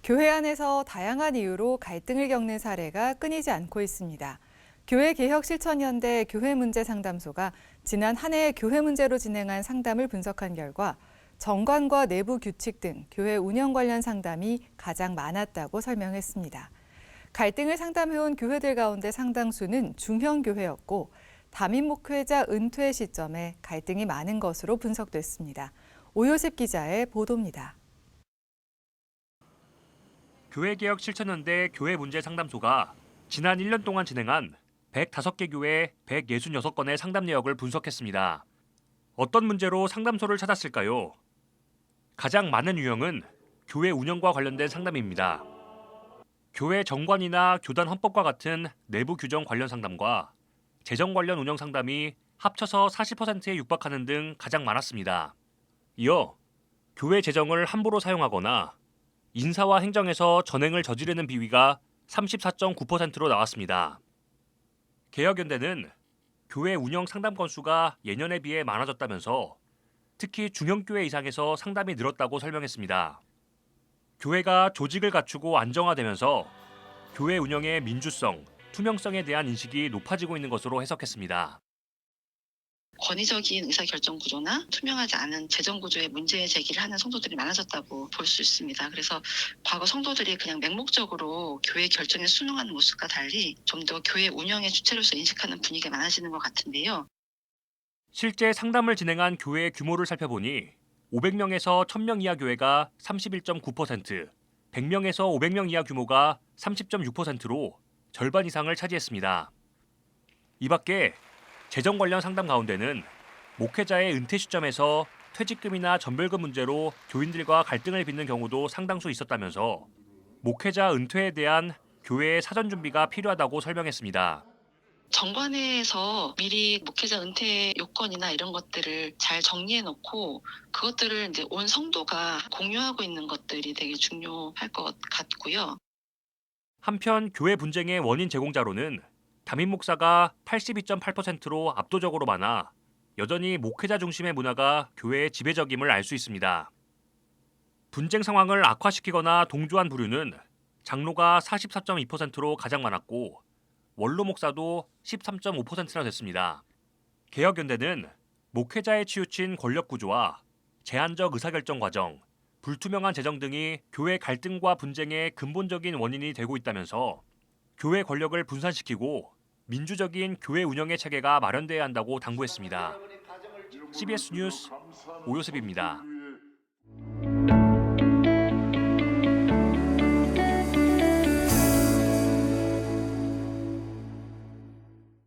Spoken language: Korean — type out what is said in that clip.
교회 안에서 다양한 이유로 갈등을 겪는 사례가 끊이지 않고 있습니다. 교회개혁실천연대 교회문제상담소가 지난 한 해 교회 문제로 진행한 상담을 분석한 결과 정관과 내부 규칙 등 교회 운영 관련 상담이 가장 많았다고 설명했습니다. 갈등을 상담해온 교회들 가운데 상당수는 중형교회였고 담임 목회자 은퇴 시점에 갈등이 많은 것으로 분석됐습니다. 오요셉 기자의 보도입니다. 교회개혁실천연대 교회문제상담소가 지난 1년 동안 진행한 105개 교회 166건의 상담 내역을 분석했습니다. 어떤 문제로 상담소를 찾았을까요? 가장 많은 유형은 교회 운영과 관련된 상담입니다. 교회 정관이나 교단 헌법과 같은 내부 규정 관련 상담과 재정 관련 운영 상담이 합쳐서 40%에 육박하는 등 가장 많았습니다. 이어 교회 재정을 함부로 사용하거나 인사와 행정에서 전횡을 저지르는 비위가 34.9%로 나왔습니다. 개혁연대는 교회 운영 상담 건수가 예년에 비해 많아졌다면서 특히 중형교회 이상에서 상담이 늘었다고 설명했습니다. 교회가 조직을 갖추고 안정화되면서 교회 운영의 민주성, 투명성에 대한 인식이 높아지고 있는 것으로 해석했습니다. 권위적인 의사결정 구조나 투명하지 않은 재정 구조에 문제 제기를 하는 성도들이 많아졌다고 볼 수 있습니다. 그래서 과거 성도들이 그냥 맹목적으로 교회 결정에 순응하는 모습과 달리 좀 더 교회 운영의 주체로서 인식하는 분위기가 많아지는 것 같은데요. 실제 상담을 진행한 교회의 규모를 살펴보니 500명에서 1000명 이하 교회가 31.9%, 100명에서 500명 이하 규모가 30.6%로 절반 이상을 차지했습니다. 이 밖에 재정 관련 상담 가운데는 목회자의 은퇴 시점에서 퇴직금이나 전별금 문제로 교인들과 갈등을 빚는 경우도 상당수 있었다면서 목회자 은퇴에 대한 교회의 사전 준비가 필요하다고 설명했습니다. 정관회에서 미리 목회자 은퇴 요건이나 이런 것들을 잘 정리해 놓고 그것들을 이제 온 성도가 공유하고 있는 것들이 되게 중요할 것 같고요. 한편 교회 분쟁의 원인 제공자로는 담임 목사가 82.8%로 압도적으로 많아 여전히 목회자 중심의 문화가 교회의 지배적임을 알 수 있습니다. 분쟁 상황을 악화시키거나 동조한 부류는 장로가 44.2%로 가장 많았고 원로 목사도 13.5%나 됐습니다. 개혁연대는 목회자에 치우친 권력 구조와 제한적 의사결정 과정, 불투명한 재정 등이 교회 갈등과 분쟁의 근본적인 원인이 되고 있다면서 교회 권력을 분산시키고 민주적인 교회 운영의 체계가 마련돼야 한다고 당부했습니다. CBS 뉴스 오요셉입니다.